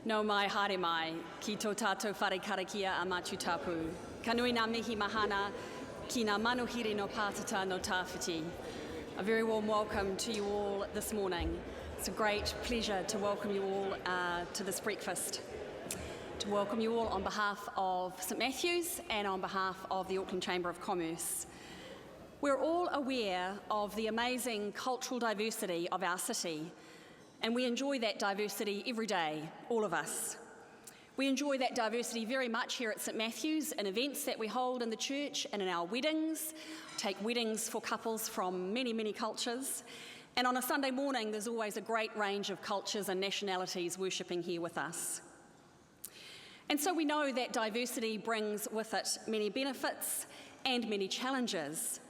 No mai haere mai, ki tō tātou whare karakia a mātu tāpū. Ka nui ngā mihi mahana ki ngā manuhiri no pātata no tāwhiti. A very warm welcome to you all this morning. It's a great pleasure to welcome you all to this breakfast. To welcome you all on behalf of St Matthew's and on behalf of the Auckland Chamber of Commerce. We're all aware of the amazing cultural diversity of our city, and we enjoy that diversity every day, all of us. We enjoy that diversity very much here at St Matthew's in events that we hold in the church and in our weddings, take weddings for couples from many, many cultures. And on a Sunday morning, there's always a great range of cultures and nationalities worshipping here with us. And so we know that diversity brings with it many benefits and many challenges.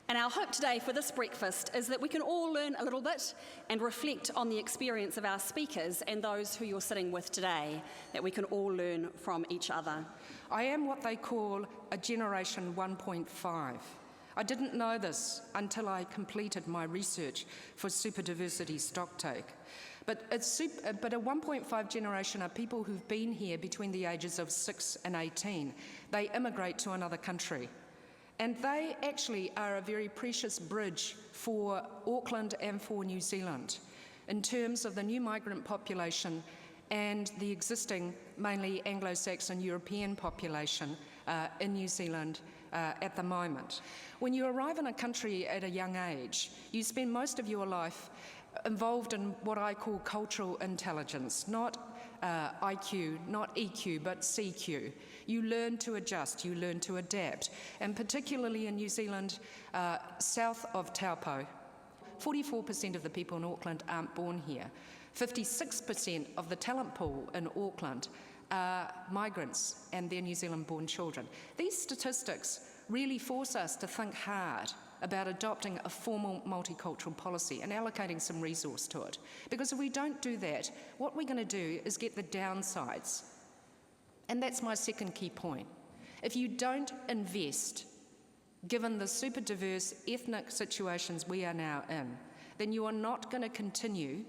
And our hope today for this breakfast is that we can all learn a little bit and reflect on the experience of our speakers and those who you're sitting with today, that we can all learn from each other. I am what they call a Generation 1.5. I didn't know this until I completed my research for Super Diversity Stocktake. But a 1.5 generation are people who've been here between the ages of 6 and 18. They immigrate to another country. And they actually are a very precious bridge for Auckland and for New Zealand in terms of the new migrant population and the existing mainly Anglo-Saxon European population in New Zealand at the moment. When you arrive in a country at a young age, you spend most of your life involved in what I call cultural intelligence, not IQ, not EQ, but CQ. You learn to adjust, you learn to adapt, and particularly in New Zealand, south of Taupo, 44% of the people in Auckland aren't born here. 56% of the talent pool in Auckland are migrants and they're New Zealand-born children. These statistics really force us to think hard about adopting a formal multicultural policy and allocating some resource to it. Because if we don't do that, what we're going to do is get the downsides. And that's my second key point. If you don't invest, given the super diverse ethnic situations we are now in, then you are not going to continue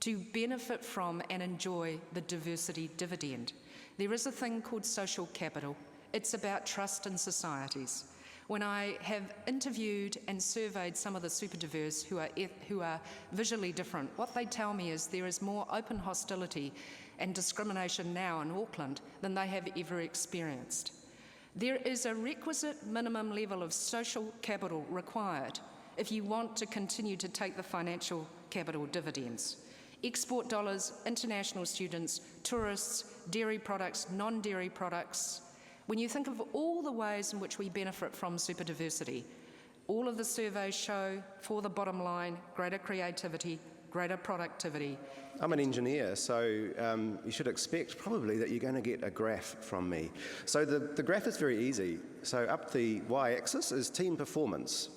to benefit from and enjoy the diversity dividend. There is a thing called social capital. It's about trust in societies. When I have interviewed and surveyed some of the super diverse who are visually different, what they tell me is there is more open hostility and discrimination now in Auckland than they have ever experienced. There is a requisite minimum level of social capital required if you want to continue to take the financial capital dividends. Export dollars, international students, tourists, dairy products, non-dairy products. When you think of all the ways in which we benefit from super diversity, all of the surveys show, for the bottom line, greater creativity, greater productivity. I'm an engineer, so you should expect probably that you're going to get a graph from me. So the graph is very easy. So up the y-axis is team performance.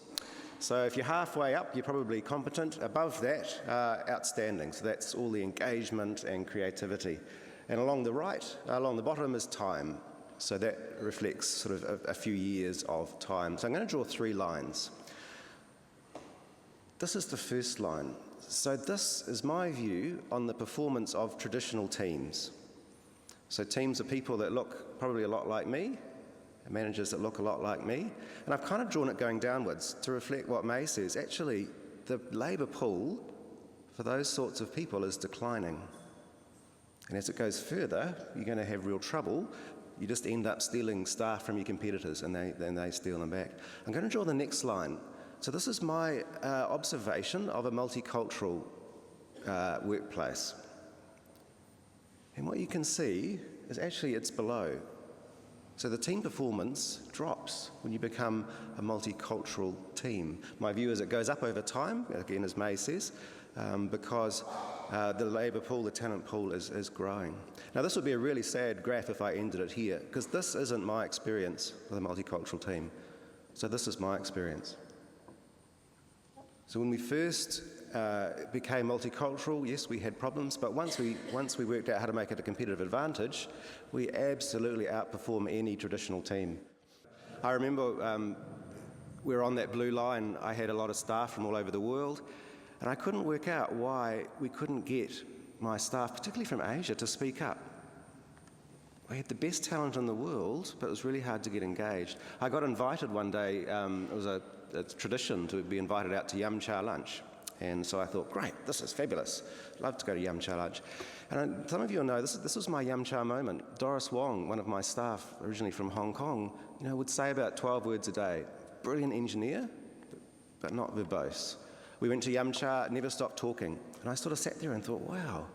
So if you're halfway up, you're probably competent. Above that, outstanding. So that's all the engagement and creativity. And along the bottom is time. So that reflects sort of a few years of time. So I'm going to draw 3 lines. This is the first line. So this is my view on the performance of traditional teams. So teams are people that look probably a lot like me, managers that look a lot like me. And I've kind of drawn it going downwards to reflect what May says. Actually, the labour pool for those sorts of people is declining. And as it goes further, you're going to have real trouble. You just end up stealing staff from your competitors and then they steal them back. I'm going to draw the next line. So this is my observation of a multicultural workplace. And what you can see is actually it's below. So the team performance drops when you become a multicultural team. My view is it goes up over time, again as May says, because the labour pool, the talent pool is growing. Now this would be a really sad graph if I ended it here, because this isn't my experience with a multicultural team. So this is my experience. So when we first became multicultural, yes, we had problems, but once we worked out how to make it a competitive advantage, we absolutely outperform any traditional team. I remember we were on that blue line. I had a lot of staff from all over the world, and I couldn't work out why we couldn't get my staff, particularly from Asia, to speak up. We had the best talent in the world, but it was really hard to get engaged. I got invited one day, it was a tradition to be invited out to Yum Cha lunch. And so I thought, great, this is fabulous. I'd love to go to Yum Cha lunch. And some of you will know, this was my Yum Cha moment. Doris Wong, one of my staff, originally from Hong Kong, would say about 12 words a day. Brilliant engineer, but not verbose. We went to Yum Cha, never stopped talking. And I sort of sat there and thought, wow,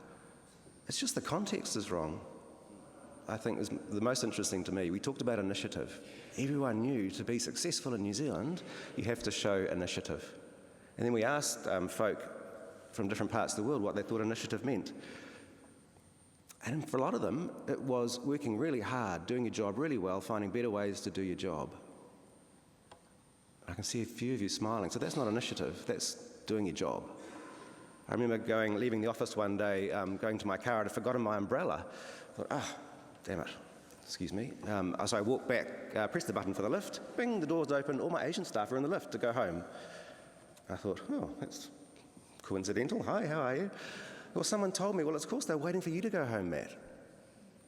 it's just the context is wrong. I think was the most interesting to me. We talked about initiative. Everyone knew to be successful in New Zealand, you have to show initiative. And then we asked folk from different parts of the world what they thought initiative meant. And for a lot of them, it was working really hard, doing your job really well, finding better ways to do your job. I can see a few of you smiling. So that's not initiative, that's doing your job. I remember leaving the office one day, going to my car, and I'd forgotten my umbrella. I thought, damn it, excuse me. So I walked back, pressed the button for the lift, bing, the door's open, all my Asian staff are in the lift to go home. I thought, that's coincidental. Hi, how are you? Well, someone told me, well, of course they're waiting for you to go home, Matt.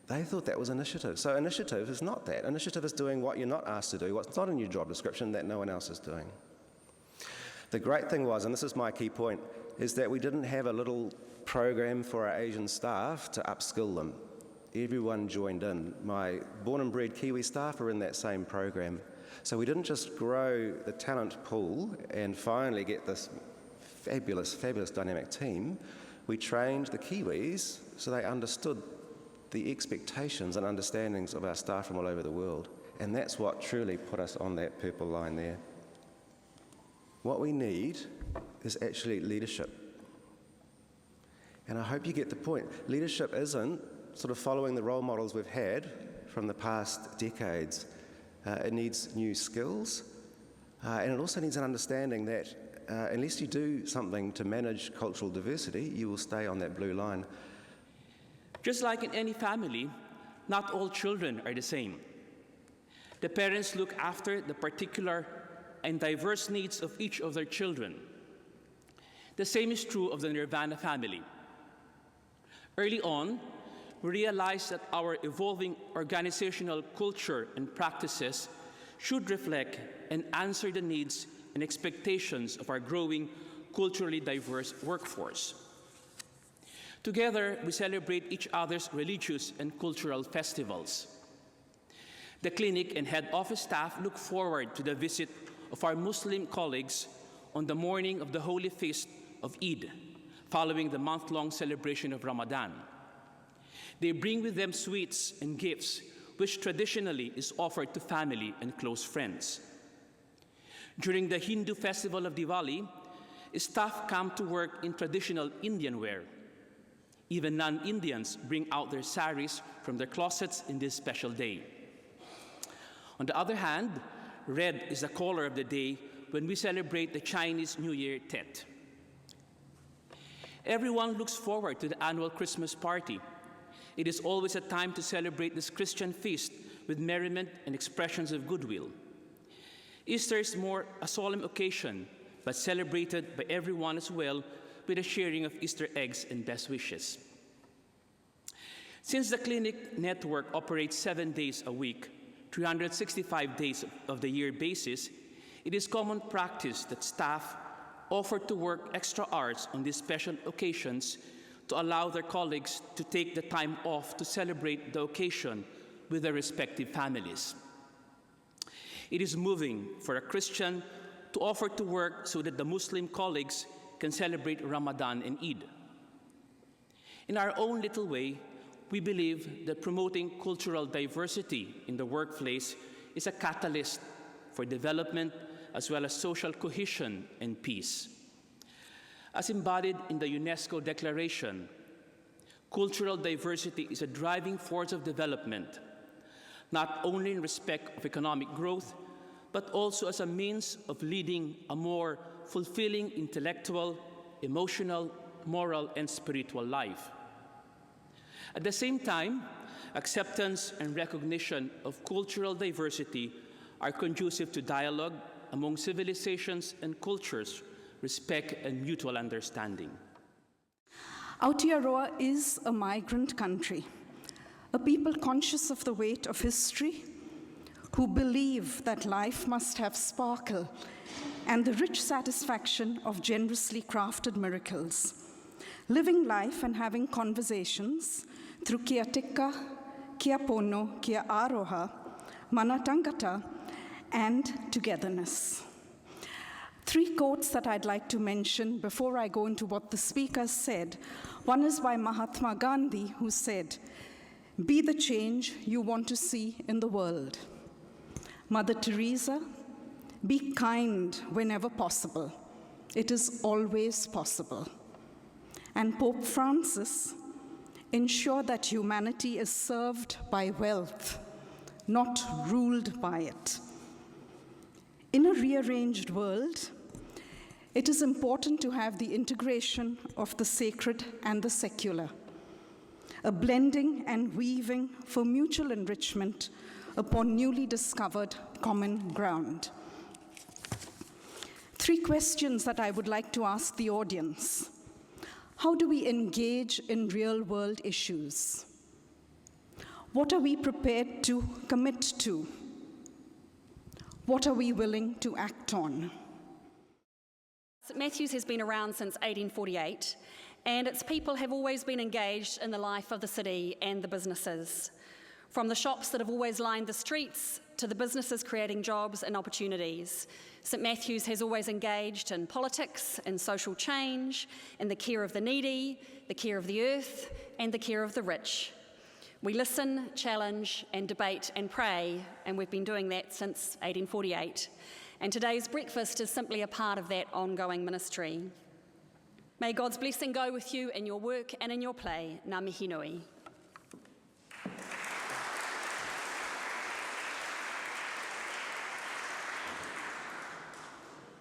They thought that was initiative. So initiative is not that. Initiative is doing what you're not asked to do, what's not in your job description that no one else is doing. The great thing was, and this is my key point, is that we didn't have a little program for our Asian staff to upskill them. Everyone joined in. My born and bred Kiwi staff are in that same program. So we didn't just grow the talent pool and finally get this fabulous, fabulous dynamic team. We trained the Kiwis so they understood the expectations and understandings of our staff from all over the world. And that's what truly put us on that purple line there. What we need is actually leadership. And I hope you get the point. Leadership isn't sort of following the role models we've had from the past decades. It needs new skills, and it also needs an understanding that unless you do something to manage cultural diversity, you will stay on that blue line. Just like in any family, not all children are the same. The parents look after the particular and diverse needs of each of their children. The same is true of the Nirvana family. Early on, we realized that our evolving organizational culture and practices should reflect and answer the needs and expectations of our growing culturally diverse workforce. Together, we celebrate each other's religious and cultural festivals. The clinic and head office staff look forward to the visit of our Muslim colleagues on the morning of the holy feast of Eid, following the month-long celebration of Ramadan. They bring with them sweets and gifts, which traditionally is offered to family and close friends. During the Hindu festival of Diwali, staff come to work in traditional Indian wear. Even non-Indians bring out their saris from their closets in this special day. On the other hand, red is the color of the day when we celebrate the Chinese New Year Tet. Everyone looks forward to the annual Christmas party. It is always a time to celebrate this Christian feast with merriment and expressions of goodwill. Easter is more a solemn occasion, but celebrated by everyone as well, with a sharing of Easter eggs and best wishes. Since the clinic network operates 7 days a week, 365 days of the year basis, it is common practice that staff offer to work extra hours on these special occasions to allow their colleagues to take the time off to celebrate the occasion with their respective families. It is moving for a Christian to offer to work so that the Muslim colleagues can celebrate Ramadan and Eid. In our own little way, we believe that promoting cultural diversity in the workplace is a catalyst for development as well as social cohesion and peace. As embodied in the UNESCO Declaration, cultural diversity is a driving force of development, not only in respect of economic growth, but also as a means of leading a more fulfilling intellectual, emotional, moral, and spiritual life. At the same time, acceptance and recognition of cultural diversity are conducive to dialogue among civilizations and cultures, respect and mutual understanding. Aotearoa is a migrant country, a people conscious of the weight of history, who believe that life must have sparkle and the rich satisfaction of generously crafted miracles, living life and having conversations through kia tika, kia pono, kia aroha, mana tangata, and togetherness. 3 quotes that I'd like to mention before I go into what the speakers said. One is by Mahatma Gandhi, who said, "Be the change you want to see in the world." Mother Teresa, "Be kind whenever possible. It is always possible." And Pope Francis, "Ensure that humanity is served by wealth, not ruled by it." In a rearranged world, it is important to have the integration of the sacred and the secular, a blending and weaving for mutual enrichment upon newly discovered common ground. 3 questions that I would like to ask the audience. How do we engage in real-world issues? What are we prepared to commit to? What are we willing to act on? St Matthews has been around since 1848, and its people have always been engaged in the life of the city and the businesses. From the shops that have always lined the streets to the businesses creating jobs and opportunities, St Matthews has always engaged in politics, in social change, in the care of the needy, the care of the earth, and the care of the rich. We listen, challenge, and debate and pray, and we've been doing that since 1848. And today's breakfast is simply a part of that ongoing ministry. May God's blessing go with you in your work and in your play. Ngā mihi nui.